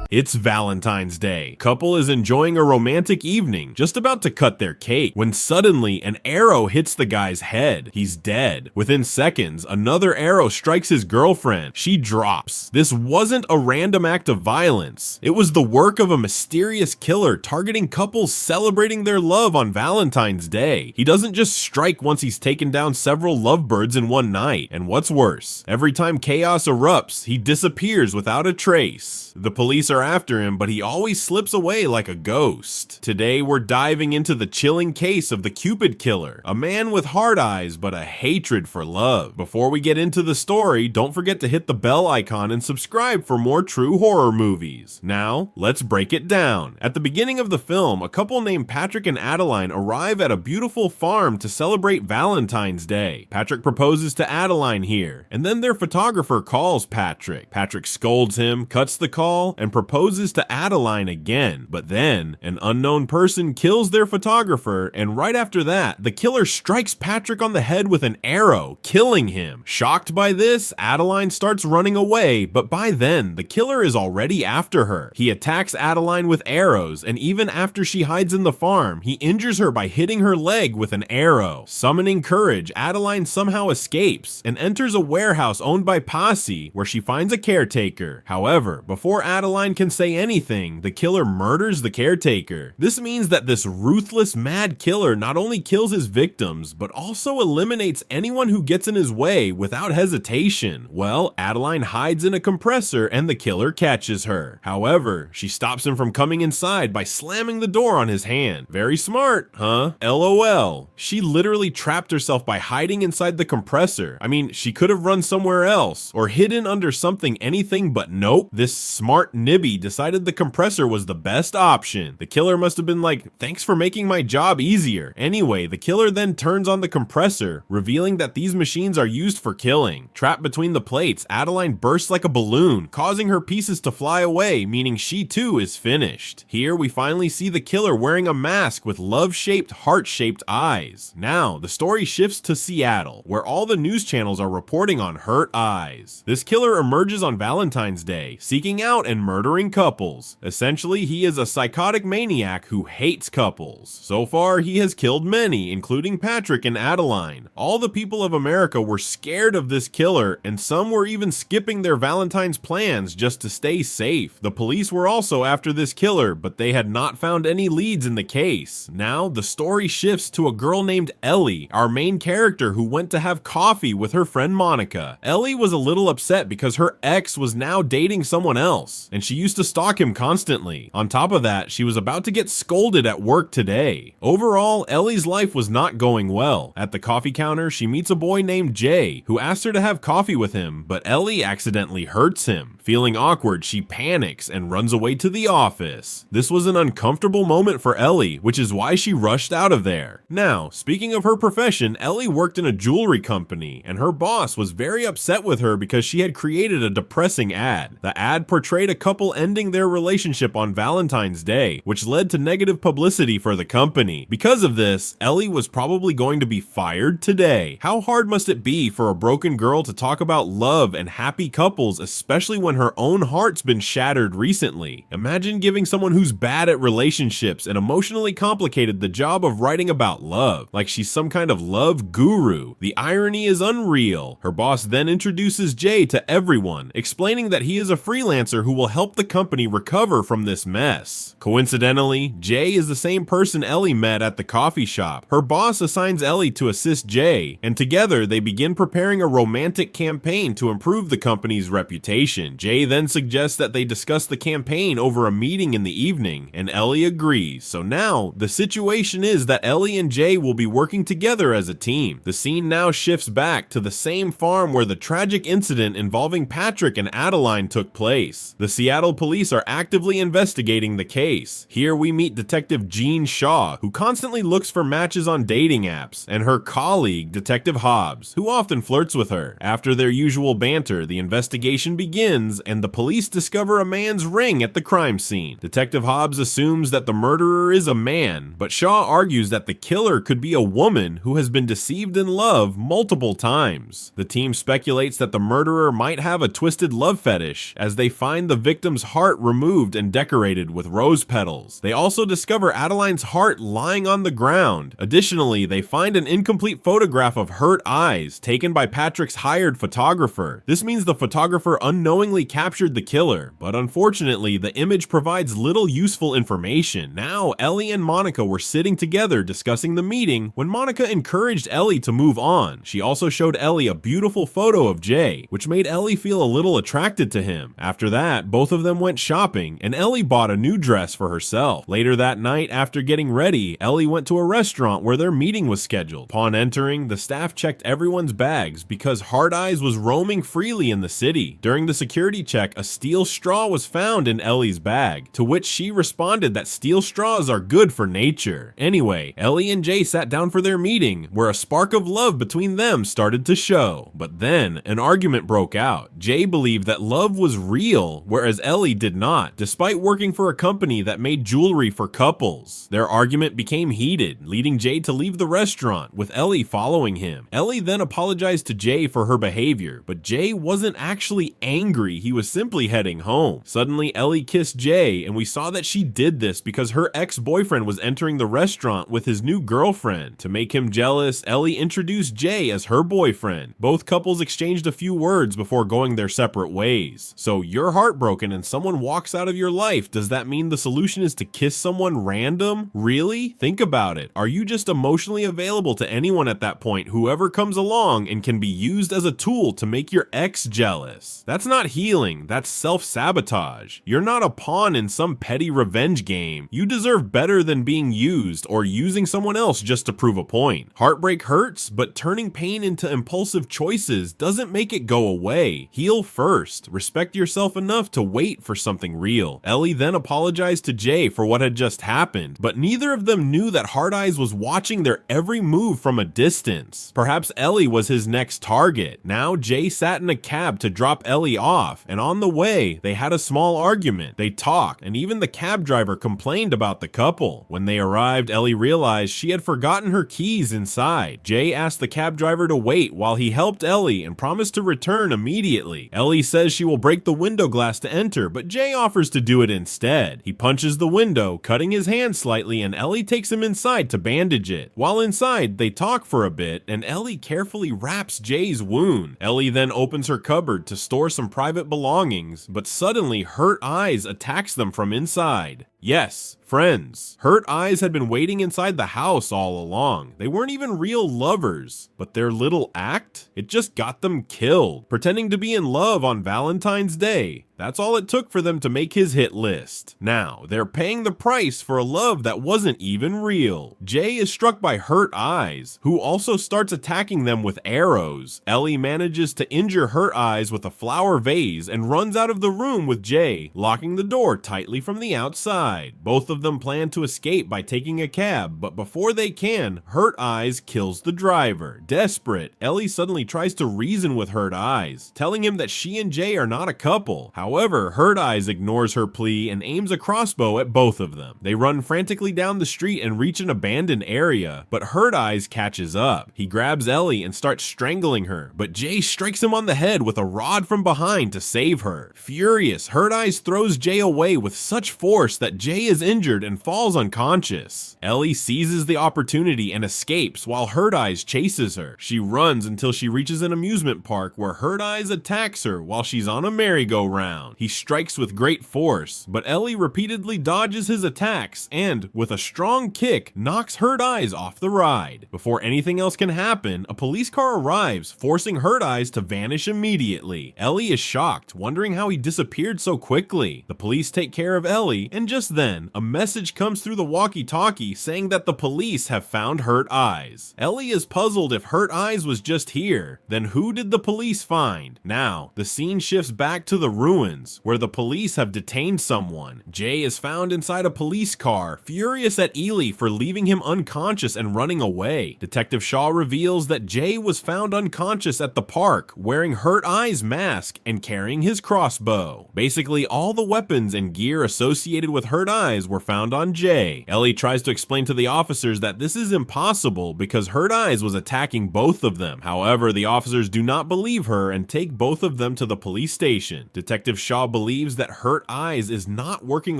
It's Valentine's Day. Couple is enjoying a romantic evening, just about to cut their cake, when suddenly an arrow hits the guy's head. He's dead. Within seconds, another arrow strikes his girlfriend. She drops. This wasn't a random act of violence. It was the work of a mysterious killer targeting couples celebrating their love on Valentine's Day. He doesn't just strike once he's taken down several lovebirds in one night. And what's worse, every time chaos erupts, he disappears without a trace. The police are after him, but he always slips away like a ghost. Today, we're diving into the chilling case of the Cupid Killer, a man with hard eyes but a hatred for love. Before we get into the story, don't forget to hit the bell icon and subscribe for more true horror movies. Now, let's break it down. At the beginning of the film, a couple named Patrick and Adeline arrive at a beautiful farm to celebrate Valentine's Day. Patrick proposes to Adeline here, and then their photographer calls Patrick. Patrick scolds him, cuts the call, and proposes to Adeline again. But then, an unknown person kills their photographer, and right after that, the killer strikes Patrick on the head with an arrow, killing him. Shocked by this, Adeline starts running away, but by then, the killer is already after her. He attacks Adeline with arrows, and even after she hides in the farm, he injures her by hitting her leg with an arrow. Summoning courage, Adeline somehow escapes and enters a warehouse owned by Posse, where she finds a caretaker. However, before Adeline can say anything, the killer murders the caretaker. This means that this ruthless mad killer not only kills his victims, but also eliminates anyone who gets in his way without hesitation. Well, Adeline hides in a compressor and the killer catches her. However, she stops him from coming inside by slamming the door on his hand. Very smart, huh? LOL. She literally trapped herself by hiding inside the compressor. I mean, she could have run somewhere else or hidden under something, anything, but nope. This smart nibby decided the compressor was the best option. The killer must have been like, thanks for making my job easier. Anyway, the killer then turns on the compressor, revealing that these machines are used for killing. Trapped between the plates, Adeline bursts like a balloon, causing her pieces to fly away, meaning she too is finished. Here we finally see the killer wearing a mask with love-shaped, heart-shaped eyes. Now, the story shifts to Seattle, where all the news channels are reporting on hurt eyes. This killer emerges on Valentine's Day, seeking out and murdering couples. Essentially, he is a psychotic maniac who hates couples. So far, he has killed many, including Patrick and Adeline. All the people of America were scared of this killer, and some were even skipping their Valentine's plans just to stay safe. The police were also after this killer, but they had not found any leads in the case. Now, the story shifts to a girl named Ellie, our main character, who went to have coffee with her friend Monica. Ellie was a little upset because her ex was now dating someone else, and she used to stalk him constantly. On top of that, she was about to get scolded at work today. Overall, Ellie's life was not going well. At the coffee counter, she meets a boy named Jay, who asks her to have coffee with him, but Ellie accidentally hurts him. Feeling awkward, she panics and runs away to the office. This was an uncomfortable moment for Ellie, which is why she rushed out of there. Now, speaking of her profession, Ellie worked in a jewelry company, and her boss was very upset with her because she had created a depressing ad. The ad portrayed a couple ending their relationship on Valentine's Day, which led to negative publicity for the company. Because of this, Ellie was probably going to be fired today. How hard must it be for a broken girl to talk about love and happy couples, especially when her own heart's been shattered recently? Imagine giving someone who's bad at relationships and emotionally complicated the job of writing about love, like she's some kind of love guru. The irony is unreal. Her boss then introduces Jay to everyone, explaining that he is a freelancer who will help the company recover from this mess. Coincidentally, Jay is the same person Ellie met at the coffee shop. Her boss assigns Ellie to assist Jay, and together they begin preparing a romantic campaign to improve the company's reputation. Jay then suggests that they discuss the campaign over a meeting in the evening, and Ellie agrees. So now, the situation is that Ellie and Jay will be working together as a team. The scene now shifts back to the same farm where the tragic incident involving Patrick and Adeline took place. The Seattle police are actively investigating the case. Here we meet Detective Jean Shaw, who constantly looks for matches on dating apps, and her colleague, Detective Hobbs, who often flirts with her. After their usual banter, the investigation begins, and the police discover a man's ring at the crime scene. Detective Hobbs assumes that the murderer is a man, but Shaw argues that the killer could be a woman who has been deceived in love multiple times. The team speculates that the murderer might have a twisted love fetish, as they find the victim's victim's heart removed and decorated with rose petals. They also discover Adeline's heart lying on the ground. Additionally, they find an incomplete photograph of hurt eyes taken by Patrick's hired photographer. This means the photographer unknowingly captured the killer, but unfortunately, the image provides little useful information. Now, Ellie and Monica were sitting together discussing the meeting when Monica encouraged Ellie to move on. She also showed Ellie a beautiful photo of Jay, which made Ellie feel a little attracted to him. After that, both of them went shopping, and Ellie bought a new dress for herself. Later that night, after getting ready, Ellie went to a restaurant where their meeting was scheduled. Upon entering, the staff checked everyone's bags because Hard Eyes was roaming freely in the city. During the security check, a steel straw was found in Ellie's bag, to which she responded that steel straws are good for nature. Anyway, Ellie and Jay sat down for their meeting, where a spark of love between them started to show. But then, an argument broke out. Jay believed that love was real, whereas Ellie did not, despite working for a company that made jewelry for couples. Their argument became heated, leading Jay to leave the restaurant, with Ellie following him. Ellie then apologized to Jay for her behavior, but Jay wasn't actually angry, he was simply heading home. Suddenly, Ellie kissed Jay, and we saw that she did this because her ex-boyfriend was entering the restaurant with his new girlfriend. To make him jealous, Ellie introduced Jay as her boyfriend. Both couples exchanged a few words before going their separate ways. So you're heartbroken and someone walks out of your life. Does that mean the solution is to kiss someone random? Really? Think about it. Are you just emotionally available to anyone at that point, whoever comes along, and can be used as a tool to make your ex jealous? That's not healing, that's self-sabotage. You're not a pawn in some petty revenge game. You deserve better than being used or using someone else just to prove a point. Heartbreak hurts, but turning pain into impulsive choices doesn't make it go away. Heal first. Respect yourself enough to wait for something real. Ellie then apologized to Jay for what had just happened, but neither of them knew that Hard Eyes was watching their every move from a distance. Perhaps Ellie was his next target. Now Jay sat in a cab to drop Ellie off, and on the way, they had a small argument. They talked, and even the cab driver complained about the couple. When they arrived, Ellie realized she had forgotten her keys inside. Jay asked the cab driver to wait while he helped Ellie and promised to return immediately. Ellie says she will break the window glass to enter, but Jay offers to do it instead. He punches the window, cutting his hand slightly, and Ellie takes him inside to bandage it. While inside, they talk for a bit, and Ellie carefully wraps Jay's wound. Ellie then opens her cupboard to store some private belongings, but suddenly Hurt Eyes attacks them from inside. Yes, friends. Hurt Eyes had been waiting inside the house all along. They weren't even real lovers, but their little act, it just got them killed. Pretending to be in love on Valentine's Day. That's all it took for them to make his hit list. Now, they're paying the price for a love that wasn't even real. Jay is struck by Hurt Eyes, who also starts attacking them with arrows. Ellie manages to injure Hurt Eyes with a flower vase and runs out of the room with Jay, locking the door tightly from the outside. Both of them plan to escape by taking a cab, but before they can, Hurt Eyes kills the driver. Desperate, Ellie suddenly tries to reason with Hurt Eyes, telling him that she and Jay are not a couple. However, Hurt Eyes ignores her plea and aims a crossbow at both of them. They run frantically down the street and reach an abandoned area, but Hurt Eyes catches up. He grabs Ellie and starts strangling her, but Jay strikes him on the head with a rod from behind to save her. Furious, Hurt Eyes throws Jay away with such force that Jay is injured and falls unconscious. Ellie seizes the opportunity and escapes while Hurt Eyes chases her. She runs until she reaches an amusement park where Hurt Eyes attacks her while she's on a merry-go-round. He strikes with great force, but Ellie repeatedly dodges his attacks and, with a strong kick, knocks Hurt Eyes off the ride. Before anything else can happen, a police car arrives, forcing Hurt Eyes to vanish immediately. Ellie is shocked, wondering how he disappeared so quickly. The police take care of Ellie, and just then, a message comes through the walkie-talkie saying that the police have found Hurt Eyes. Ellie is puzzled if Hurt Eyes was just here. Then who did the police find? Now, the scene shifts back to the ruins, where the police have detained someone. Jay is found inside a police car, furious at Ely for leaving him unconscious and running away. Detective Shaw reveals that Jay was found unconscious at the park, wearing Hurt Eyes' mask and carrying his crossbow. Basically, all the weapons and gear associated with Hurt Hurt Eyes were found on Jay. Ellie tries to explain to the officers that this is impossible because Hurt Eyes was attacking both of them. However, the officers do not believe her and take both of them to the police station. Detective Shaw believes that Hurt Eyes is not working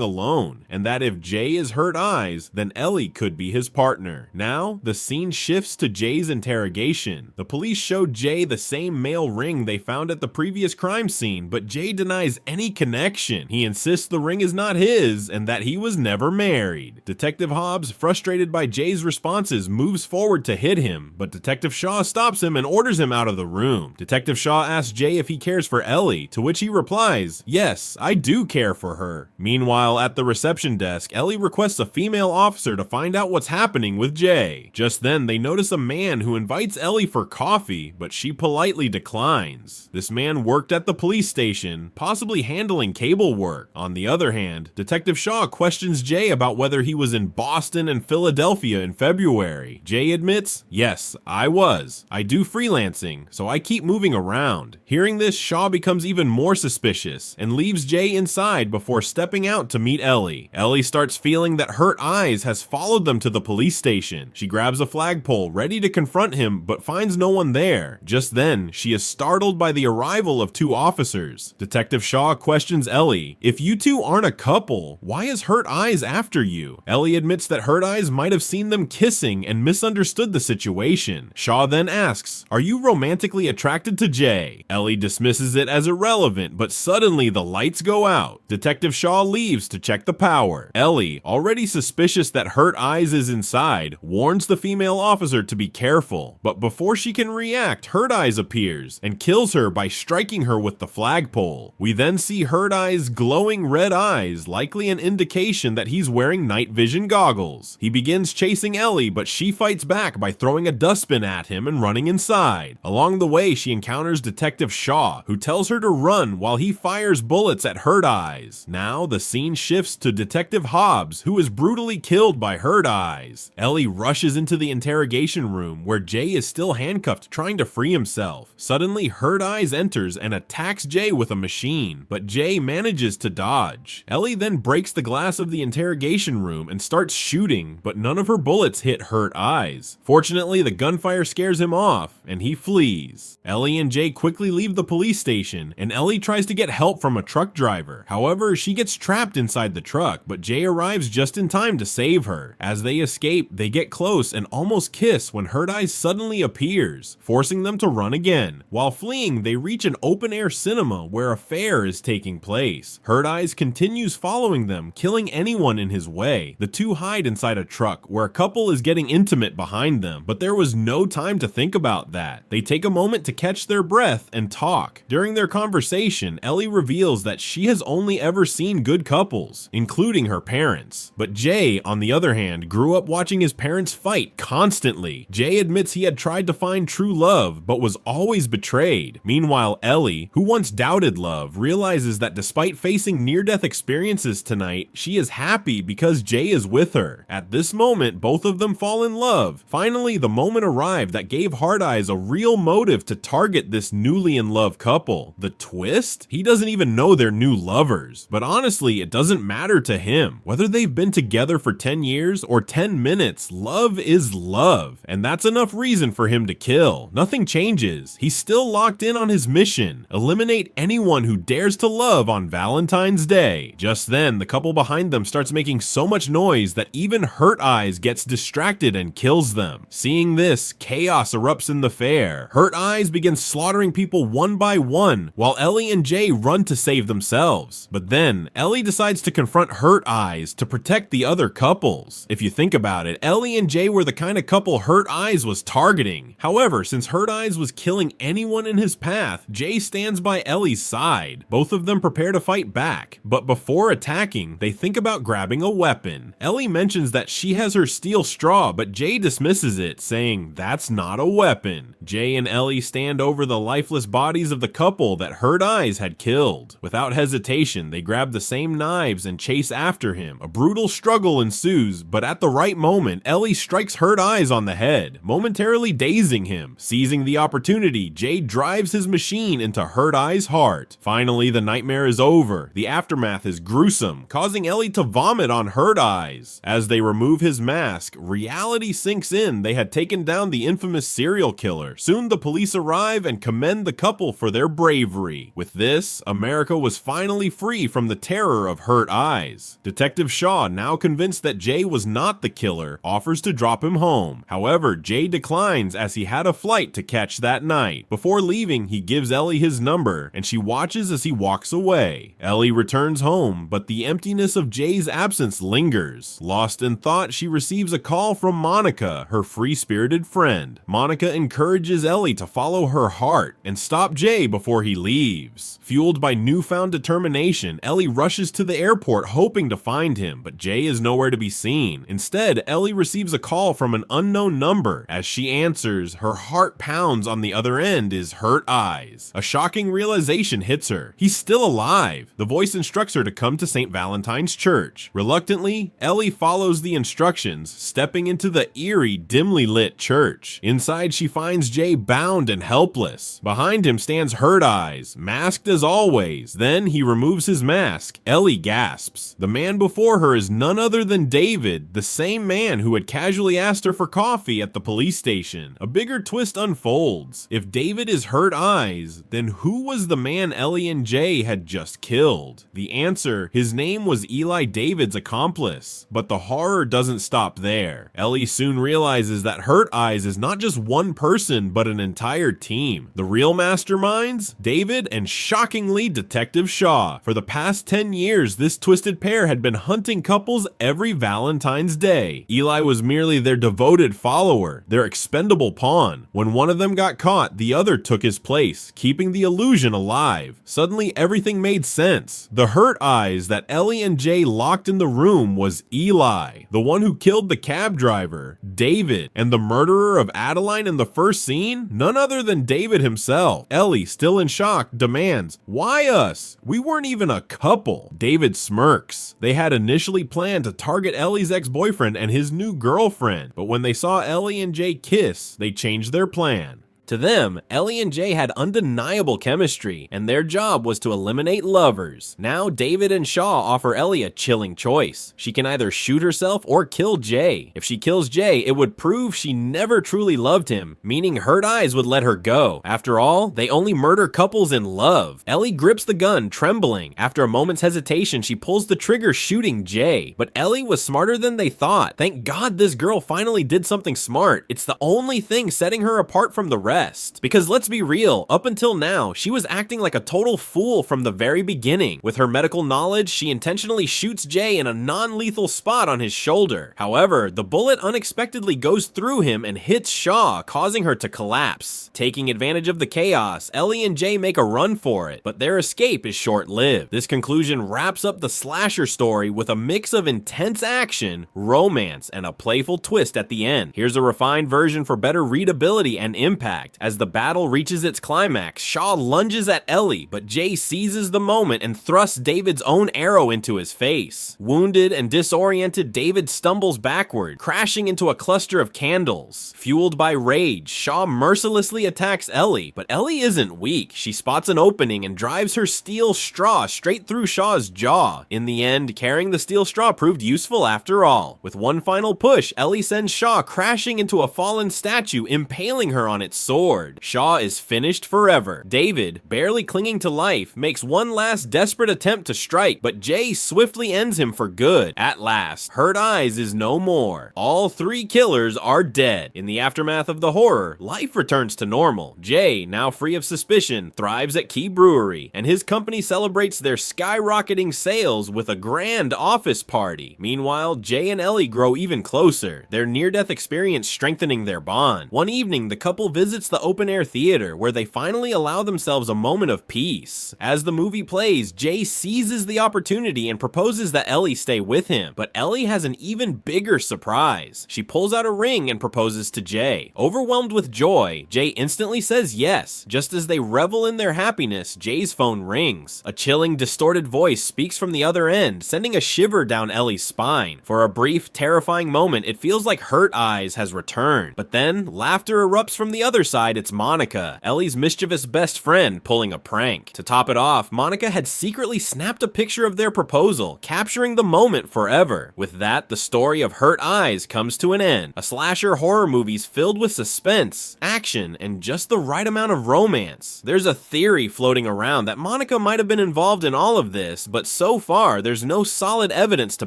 alone, and that if Jay is Hurt Eyes, then Ellie could be his partner. Now, the scene shifts to Jay's interrogation. The police show Jay the same male ring they found at the previous crime scene, but Jay denies any connection. He insists the ring is not his and that he was never married. Detective Hobbs, frustrated by Jay's responses, moves forward to hit him, but Detective Shaw stops him and orders him out of the room. Detective Shaw asks Jay if he cares for Ellie, to which he replies, "Yes, I do care for her." Meanwhile, at the reception desk, Ellie requests a female officer to find out what's happening with Jay. Just then, they notice a man who invites Ellie for coffee, but she politely declines. This man worked at the police station, possibly handling cable work. On the other hand, Detective Shaw questions Jay about whether he was in Boston and Philadelphia in February. Jay admits, "Yes, I was. I do freelancing, so I keep moving around." Hearing this, Shaw becomes even more suspicious and leaves Jay inside before stepping out to meet Ellie. Ellie starts feeling that Hurt Eyes has followed them to the police station. She grabs a flagpole, ready to confront him, but finds no one there. Just then, she is startled by the arrival of two officers. Detective Shaw questions Ellie, "If you two aren't a couple, why is Hurt Eyes after you?" Ellie admits that Hurt Eyes might have seen them kissing and misunderstood the situation. Shaw then asks, "Are you romantically attracted to Jay?" Ellie dismisses it as irrelevant, but suddenly the lights go out. Detective Shaw leaves to check the power. Ellie, already suspicious that Hurt Eyes is inside, warns the female officer to be careful. But before she can react, Hurt Eyes appears and kills her by striking her with the flagpole. We then see Hurt Eyes' glowing red eyes, likely an indication that he's wearing night vision goggles. He begins chasing Ellie, but she fights back by throwing a dustbin at him and running inside. Along the way, she encounters Detective Shaw, who tells her to run while he fires bullets at Hurt Eyes. Now, the scene shifts to Detective Hobbs, who is brutally killed by Hurt Eyes. Ellie rushes into the interrogation room, where Jay is still handcuffed trying to free himself. Suddenly, Hurt Eyes enters and attacks Jay with a machine, but Jay manages to dodge. Ellie then breaks the glass of the interrogation room and starts shooting, but none of her bullets hit Hurt Eyes. Fortunately, the gunfire scares him off, and he flees. Ellie and Jay quickly leave the police station, and Ellie tries to get help from a truck driver. However, she gets trapped inside the truck, but Jay arrives just in time to save her. As they escape, they get close and almost kiss when Hurt Eyes suddenly appears, forcing them to run again. While fleeing, they reach an open-air cinema where a fair is taking place. Hurt Eyes continues following them, killing anyone in his way. The two hide inside a truck where a couple is getting intimate behind them, but there was no time to think about that. They take a moment to catch their breath and talk. During their conversation, Ellie reveals that she has only ever seen good couples, including her parents. But Jay, on the other hand, grew up watching his parents fight constantly. Jay admits he had tried to find true love, but was always betrayed. Meanwhile, Ellie, who once doubted love, realizes that despite facing near-death experiences tonight, she is happy because Jay is with her. At this moment, both of them fall in love. Finally, the moment arrived that gave Hurt Eyes a real motive to target this newly in love couple. The twist? He doesn't even know they're new lovers. But honestly, it doesn't matter to him. Whether they've been together for 10 years or 10 minutes, love is love. And that's enough reason for him to kill. Nothing changes. He's still locked in on his mission. Eliminate anyone who dares to love on Valentine's Day. Just then, the couple behind them starts making so much noise that even Hurt Eyes gets distracted and kills them. Seeing this, chaos erupts in the fair. Hurt Eyes begins slaughtering people one by one, while Ellie and Jay run to save themselves. But then, Ellie decides to confront Hurt Eyes to protect the other couples. If you think about it, Ellie and Jay were the kind of couple Hurt Eyes was targeting. However, since Hurt Eyes was killing anyone in his path, Jay stands by Ellie's side. Both of them prepare to fight back, but before attacking, they think about grabbing a weapon. Ellie mentions that she has her steel straw, but Jay dismisses it, saying that's not a weapon. Jay and Ellie stand over the lifeless bodies of the couple that Hurt Eyes had killed. Without hesitation, they grab the same knives and chase after him. A brutal struggle ensues, but at the right moment, Ellie strikes Hurt Eyes on the head, momentarily dazing him. Seizing the opportunity, Jay drives his machine into Hurt Eyes' heart. Finally, the nightmare is over. The aftermath is gruesome, causing causing Ellie to vomit on Hurt Eyes. As they remove his mask, reality sinks in. They had taken down the infamous serial killer. Soon the police arrive and commend the couple for their bravery. With this, America was finally free from the terror of Hurt Eyes. Detective Shaw, now convinced that Jay was not the killer, offers to drop him home. However, Jay declines as he had a flight to catch that night. Before leaving, he gives Ellie his number, and she watches as he walks away. Ellie returns home, but the emptiness of Jay's absence lingers. Lost in thought, she receives a call from Monica, her free-spirited friend. Monica encourages Ellie to follow her heart and stop Jay before he leaves. Fueled by newfound determination, Ellie rushes to the airport hoping to find him, but Jay is nowhere to be seen. Instead, Ellie receives a call from an unknown number. As she answers, her heart pounds. On the other end is Hurt Eyes. A shocking realization hits her. He's still alive. The voice instructs her to come to St. Valentine's Church. Reluctantly, Ellie follows the instructions, stepping into the eerie, dimly lit church. Inside, she finds Jay bound and helpless. Behind him stands Hurt Eyes, masked as always. Then he removes his mask. Ellie gasps. The man before her is none other than David, the same man who had casually asked her for coffee at the police station. A bigger twist unfolds. If David is Hurt Eyes, then who was the man Ellie and Jay had just killed? The answer, his name was Eli David's accomplice. But the horror doesn't stop there. Ellie soon realizes that Hurt Eyes is not just one person, but an entire team. The real masterminds? David and, shockingly, Detective Shaw. For the past 10 years, this twisted pair had been hunting couples every Valentine's Day. Eli was merely their devoted follower, their expendable pawn. When one of them got caught, the other took his place, keeping the illusion alive. Suddenly, everything made sense. The Hurt Eyes that Ellie and Jay locked in the room was Eli, the one who killed the cab driver, David, and the murderer of Adeline in the first scene? None other than David himself. Ellie, still in shock, demands, "Why us? We weren't even a couple." David smirks. They had initially planned to target Ellie's ex-boyfriend and his new girlfriend, but when they saw Ellie and Jay kiss, they changed their plan. To them, Ellie and Jay had undeniable chemistry, and their job was to eliminate lovers. Now, David and Shaw offer Ellie a chilling choice. She can either shoot herself or kill Jay. If she kills Jay, it would prove she never truly loved him, meaning Hurt Eyes would let her go. After all, they only murder couples in love. Ellie grips the gun, trembling. After a moment's hesitation, she pulls the trigger, shooting Jay. But Ellie was smarter than they thought. Thank God this girl finally did something smart. It's the only thing setting her apart from the rest. Because let's be real, up until now, she was acting like a total fool from the very beginning. With her medical knowledge, she intentionally shoots Jay in a non-lethal spot on his shoulder. However, the bullet unexpectedly goes through him and hits Shaw, causing her to collapse. Taking advantage of the chaos, Ellie and Jay make a run for it, but their escape is short-lived. This conclusion wraps up the slasher story with a mix of intense action, romance, and a playful twist at the end. Here's a refined version for better readability and impact. As the battle reaches its climax, Shaw lunges at Ellie, but Jay seizes the moment and thrusts David's own arrow into his face. Wounded and disoriented, David stumbles backward, crashing into a cluster of candles. Fueled by rage, Shaw mercilessly attacks Ellie, but Ellie isn't weak. She spots an opening and drives her steel straw straight through Shaw's jaw. In the end, carrying the steel straw proved useful after all. With one final push, Ellie sends Shaw crashing into a fallen statue, impaling her on its sword. Shaw is finished forever. David, barely clinging to life, makes one last desperate attempt to strike, but Jay swiftly ends him for good. At last, Hurt Eyes is no more. All three killers are dead. In the aftermath of the horror, life returns to normal. Jay, now free of suspicion, thrives at Key Brewery, and his company celebrates their skyrocketing sales with a grand office party. Meanwhile, Jay and Ellie grow even closer, their near-death experience strengthening their bond. One evening, the couple visits the open-air theater, where they finally allow themselves a moment of peace. As the movie plays, Jay seizes the opportunity and proposes that Ellie stay with him, but Ellie has an even bigger surprise. She pulls out a ring and proposes to Jay. Overwhelmed with joy, Jay instantly says yes. Just as they revel in their happiness, Jay's phone rings. A chilling, distorted voice speaks from the other end, sending a shiver down Ellie's spine. For a brief, terrifying moment, it feels like Hurt Eyes has returned, but then laughter erupts from the other side, it's Monica, Ellie's mischievous best friend, pulling a prank. To top it off, Monica had secretly snapped a picture of their proposal, capturing the moment forever. With that, the story of Hurt Eyes comes to an end. A slasher horror movie's filled with suspense, action, and just the right amount of romance. There's a theory floating around that Monica might have been involved in all of this, but so far, there's no solid evidence to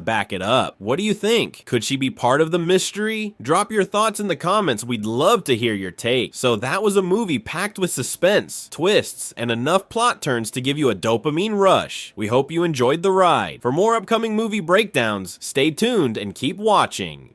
back it up. What do you think? Could she be part of the mystery? Drop your thoughts in the comments, we'd love to hear your take. So that was a movie packed with suspense, twists, and enough plot turns to give you a dopamine rush. We hope you enjoyed the ride. For more upcoming movie breakdowns, stay tuned and keep watching.